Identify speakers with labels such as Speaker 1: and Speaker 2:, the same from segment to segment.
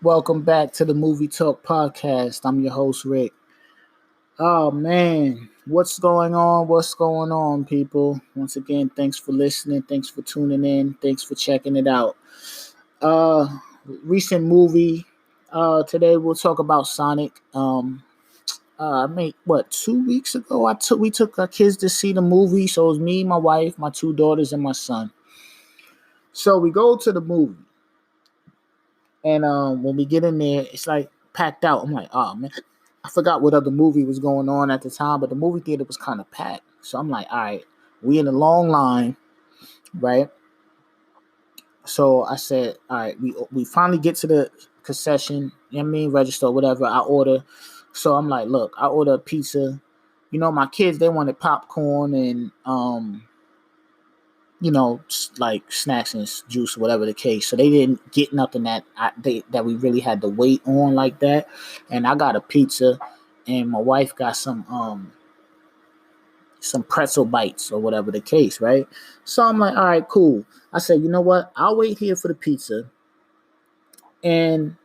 Speaker 1: Welcome back to the Movie Talk Podcast. I'm your host, Rick. Oh man, what's going on? What's going on, people? Once again, thanks for listening. Thanks for tuning in. Thanks for checking it out. Uh, Recent movie. Today we'll talk about Sonic. I made 2 weeks ago. We took our kids to see the movie. So it was me, my wife, my two daughters, and my son. So we go to the movie. And when we get in there, it's like packed out. I'm like, oh man, I forgot what other movie was going on at the time, but the movie theater was kind of packed. So I'm like, all right, we in a long line, right? So I said, all right, we finally get to the concession, you know what I mean, register, whatever. I order. So I'm like, look, I order a pizza. You know, my kids, they wanted popcorn and like snacks and juice, whatever the case. So they didn't get nothing that we really had to wait on like that. And I got a pizza, and my wife got some pretzel bites or whatever the case, right? So I'm like, all right, cool. I said, you know what? I'll wait here for the pizza, and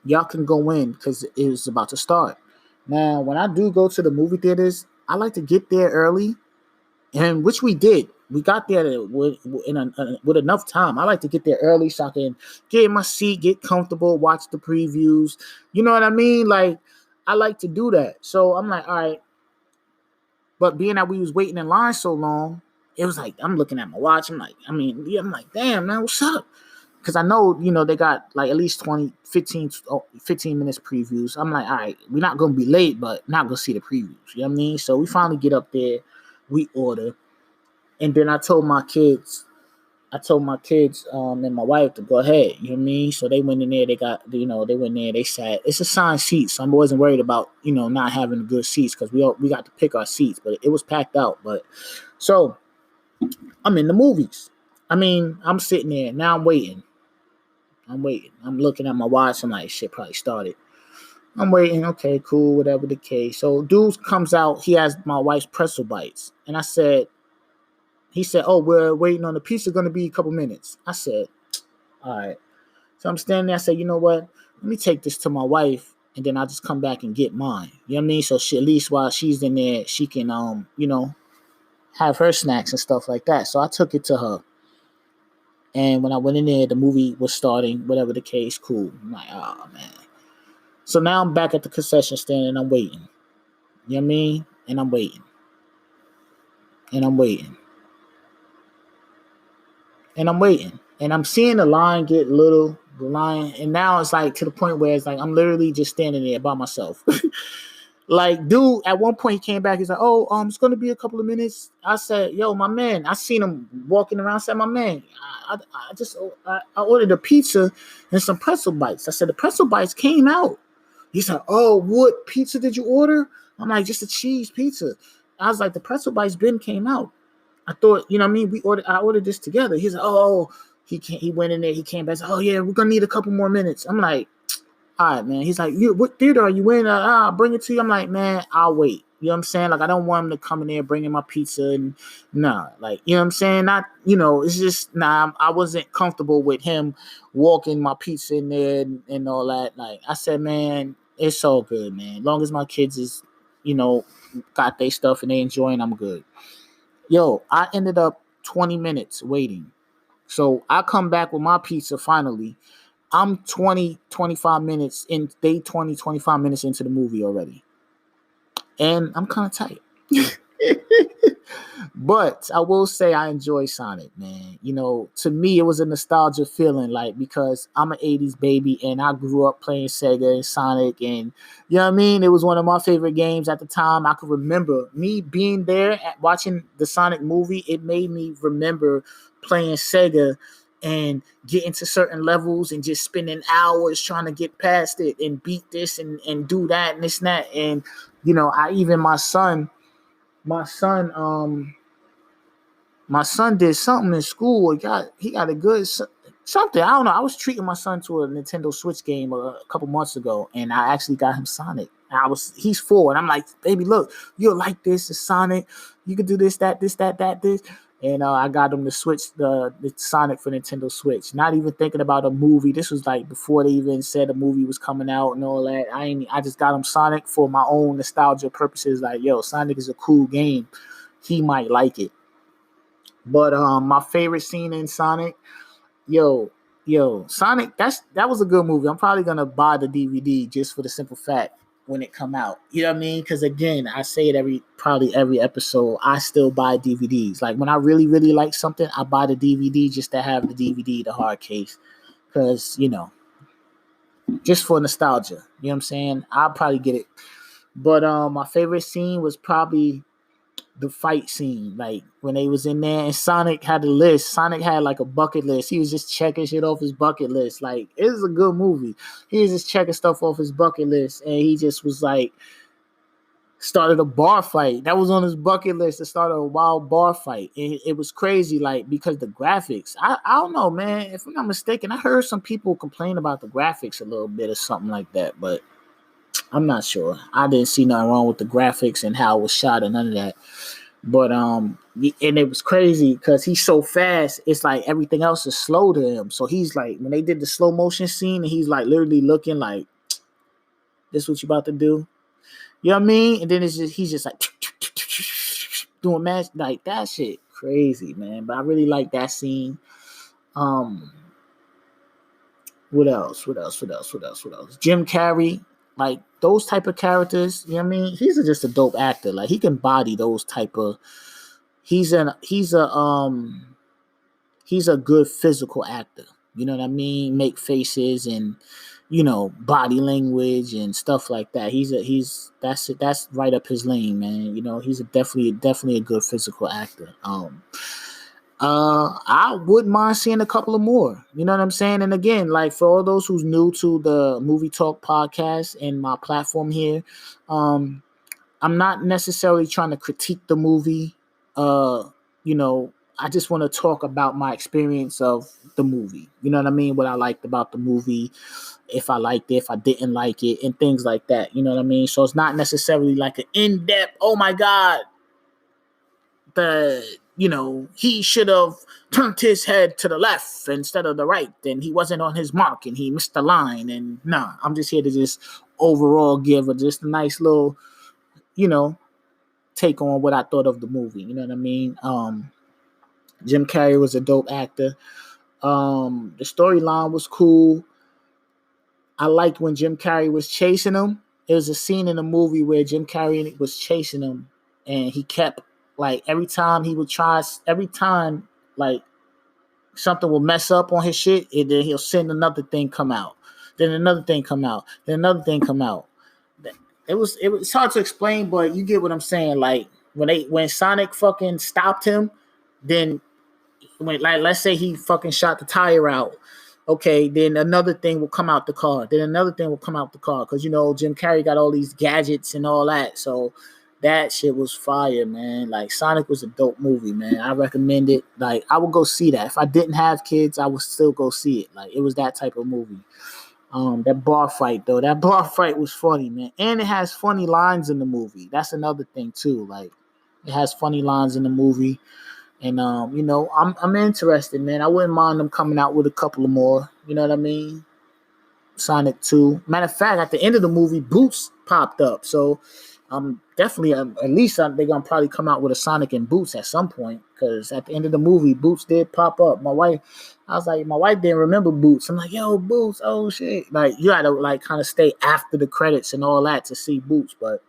Speaker 1: y'all can go in because it was about to start. Now, when I do go to the movie theaters, I like to get there early, and which we did. We got there with enough time. I like to get there early so I can get in my seat, get comfortable, watch the previews. You know what I mean? Like, I like to do that. So I'm like, all right. But being that we was waiting in line so long, it was like, I'm looking at my watch. I'm like, damn, man, what's up? Because I know, they got like at least 20, 15 minutes previews. I'm like, all right, we're not going to be late, but not going to see the previews. You know what I mean? So we finally get up there. We order. And then I told my kids and my wife to go ahead, you know what I mean? So they went in there, they went in there, they sat. It's assigned seats, so I wasn't worried about, not having good seats because we got to pick our seats, but it was packed out. But so I'm in the movies. I'm sitting there, now I'm waiting. I'm looking at my watch, I'm like, shit probably started. I'm waiting, okay, cool, whatever the case. So dude comes out, he has my wife's pretzel bites. And he said, oh, we're waiting on the pizza, going to be a couple minutes. I said, all right. So I'm standing there. I said, you know what? Let me take this to my wife, and then I'll just come back and get mine. You know what I mean? So at least while she's in there, she can, have her snacks and stuff like that. So I took it to her. And when I went in there, the movie was starting, whatever the case, cool. I'm like, oh, man. So now I'm back at the concession stand, and I'm waiting. You know what I mean? And I'm waiting. And I'm waiting. And I'm waiting. And I'm seeing the line get little, and now it's like to the point where it's like I'm literally just standing there by myself. Like, dude, at one point he came back, he's like, oh, it's gonna be a couple of minutes. I said, yo, my man, I seen him walking around. I said, my man, I ordered a pizza and some pretzel bites. I said, the pretzel bites came out. He said, oh, what pizza did you order? I'm like, just a cheese pizza. I was like, the pretzel bites came out. I thought, you know what I mean? I ordered this together. He's like, oh, he went in there, he came back, said, oh yeah, we're gonna need a couple more minutes. I'm like, all right, man. He's like, what theater are you in? I'll bring it to you. I'm like, man, I'll wait. You know what I'm saying? Like, I don't want him to come in there bringing my pizza and like, you know what I'm saying? Not, it's just, I wasn't comfortable with him walking my pizza in there and all that. Like, I said, man, it's all good, man. As long as my kids is, got their stuff and they enjoying, I'm good. Yo, I ended up 20 minutes waiting. So I come back with my pizza finally. I'm 20, 25 minutes in. They 20, 25 minutes into the movie already. And I'm kind of tight. But I will say I enjoy Sonic, man. To me, it was a nostalgia feeling, like, because I'm an 80s baby and I grew up playing Sega and Sonic, and you know what I mean? It was one of my favorite games at the time. I could remember me being there watching the Sonic movie. It made me remember playing Sega and getting to certain levels and just spending hours trying to get past it and beat this and do that and this and that. And, my son did something in school. He got a good something. I don't know. I was treating my son to a Nintendo Switch game a couple months ago, and I actually got him Sonic. He's 4, and I'm like, baby, look, you'll like this. It's Sonic. You can do this, that, this, that, this. And I got them to switch the Sonic for Nintendo Switch. Not even thinking about a movie. This was like before they even said a movie was coming out and all that. I just got them Sonic for my own nostalgia purposes. Like, yo, Sonic is a cool game. He might like it. But my favorite scene in Sonic, yo, Sonic. That was a good movie. I'm probably gonna buy the DVD just for the simple fact when it come out. You know what I mean? Because again, I say it probably every episode. I still buy DVDs. Like when I really really like something, I buy the DVD just to have the DVD, the hard case, because just for nostalgia. You know what I'm saying? I'll probably get it. But my favorite scene was probably the fight scene, like when they was in there and Sonic had a list. Sonic had like a bucket list. He was just checking shit off his bucket list. Like, it was a good movie. He was just checking stuff off his bucket list, and he just was like started a bar fight. That was on his bucket list to start a wild bar fight. And it was crazy, like, because the graphics. I don't know, man. If I'm not mistaken, I heard some people complain about the graphics a little bit or something like that, but I'm not sure. I didn't see nothing wrong with the graphics and how it was shot and none of that. But and it was crazy because he's so fast. It's like everything else is slow to him. So he's like, when they did the slow motion scene, and he's like literally looking like, "This what you about to do?" You know what I mean? And then he's just like doing match like that shit. Crazy, man. But I really like that scene. Um, what else? Jim Carrey, like those type of characters. You know what I mean? He's just a dope actor. Like he can body those type of. He's a good physical actor. You know what I mean? Make faces and body language and stuff like that. That's right up his lane, man. He's definitely a good physical actor. I wouldn't mind seeing a couple of more. You know what I'm saying? And again, like for all those who's new to the Movie Talk podcast and my platform here, I'm not necessarily trying to critique the movie. I just want to talk about my experience of the movie. You know what I mean? What I liked about the movie, if I liked it, if I didn't like it, and things like that. You know what I mean? So it's not necessarily like an in-depth, oh my God, he should have turned his head to the left instead of the right, and he wasn't on his mark and he missed the line. And nah, I'm just here to just overall give just a nice little, take on what I thought of the movie. You know what I mean? Jim Carrey was a dope actor. The storyline was cool. I liked when Jim Carrey was chasing him. There was a scene in the movie where Jim Carrey was chasing him, and he kept like every time like something will mess up on his shit, and then he'll send another thing come out, then another thing come out, then another thing come out. It's hard to explain, but you get what I'm saying. Like when Sonic fucking stopped him, then like let's say he fucking shot the tire out. Okay, then another thing will come out the car. Then another thing will come out the car because Jim Carrey got all these gadgets and all that. So that shit was fire, man. Like Sonic was a dope movie, man. I recommend it. Like I would go see that. If I didn't have kids, I would still go see it. Like it was that type of movie. That bar fight though, that bar fight was funny, man. And it has funny lines in the movie. That's another thing too. Like it has funny lines in the movie. And I'm interested, man. I wouldn't mind them coming out with a couple of more. You know what I mean? Sonic 2. Matter of fact, at the end of the movie, Boots popped up. So definitely, at least they're gonna probably come out with a Sonic and Boots at some point. Because at the end of the movie, Boots did pop up. My wife didn't remember Boots. I'm like, yo, Boots, oh shit. Like you gotta like kind of stay after the credits and all that to see Boots, but.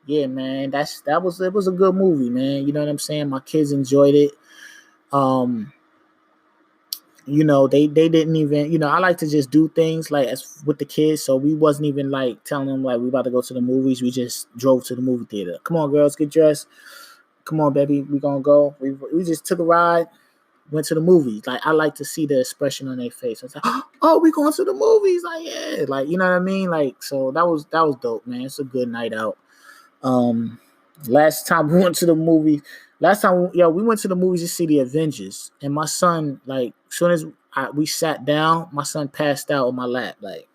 Speaker 1: Yeah, man, it was a good movie, man. You know what I'm saying? My kids enjoyed it. They didn't even, I like to just do things like as with the kids, so we wasn't even like telling them like we about to go to the movies. We just drove to the movie theater. Come on, girls, get dressed. Come on, baby, we gonna go. We just took a ride, went to the movies. Like I like to see the expression on their face. I was like, oh, we going to the movies? Like yeah, like you know what I mean? Like so that was dope, man. It's a good night out. Last time we went to the movie, we went to the movies to see the Avengers, and my son, like, as soon as we sat down, my son passed out on my lap. Like,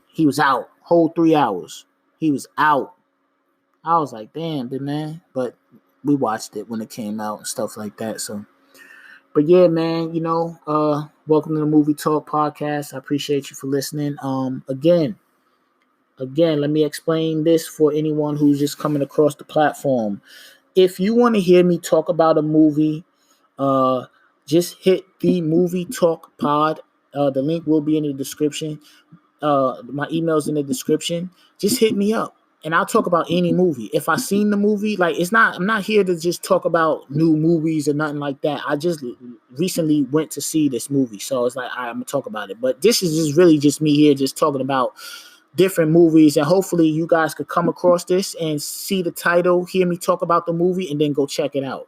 Speaker 1: he was out, whole 3 hours. He was out. I was like, damn, man. But we watched it when it came out and stuff like that. So, but yeah, man, welcome to the Movie Talk Podcast. I appreciate you for listening. Again, let me explain this for anyone who's just coming across the platform. If you want to hear me talk about a movie, just hit the Movie Talk Pod. The link will be in the description. My email's in the description. Just hit me up and I'll talk about any movie. If I seen the movie, I'm not here to just talk about new movies or nothing like that. I just recently went to see this movie, so it's like, all right, I'm gonna talk about it. But this is just really just me here just talking about different movies, and hopefully you guys could come across this and see the title, hear me talk about the movie, and then go check it out.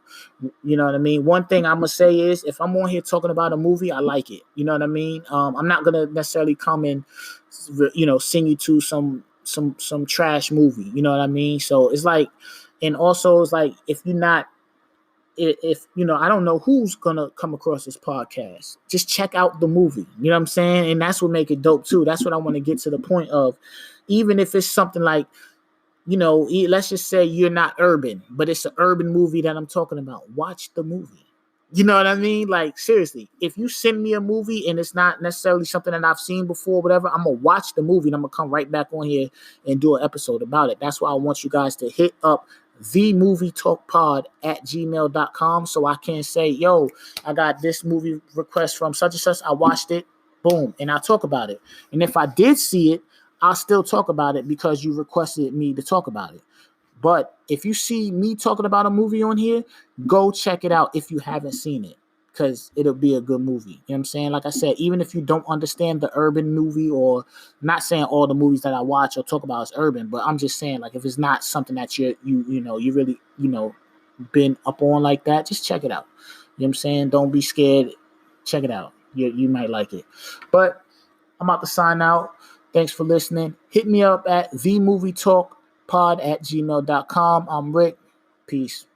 Speaker 1: You know what I mean? One thing I'm gonna say is, if I'm on here talking about a movie, I like it. You know what I mean? I'm not gonna necessarily come and sing you to some trash movie. You know what I mean? So it's like, and also it's like, if you're not, if I don't know who's gonna come across this podcast, just check out the movie. You know what I'm saying? And that's what make it dope too. That's what I want to get to the point of. Even if it's something like, let's just say you're not urban, but it's an urban movie that I'm talking about. Watch the movie. You know what I mean? Like, seriously, if you send me a movie and it's not necessarily something that I've seen before, whatever, I'm going to watch the movie and I'm going to come right back on here and do an episode about it. That's why I want you guys to hit up themovietalkpod@gmail.com so I can say, yo, I got this movie request from such and such. I watched it. Boom. And I'll talk about it. And if I did see it, I'll still talk about it because you requested me to talk about it. But if you see me talking about a movie on here, go check it out if you haven't seen it, because it'll be a good movie. You know what I'm saying? Like I said, even if you don't understand the urban movie, or I'm not saying all the movies that I watch or talk about is urban, but I'm just saying, like, if it's not something that you really been up on like that, just check it out. You know what I'm saying? Don't be scared. Check it out. You might like it. But I'm about to sign out. Thanks for listening. Hit me up at themovietalkpod@gmail.com. I'm Rick. Peace.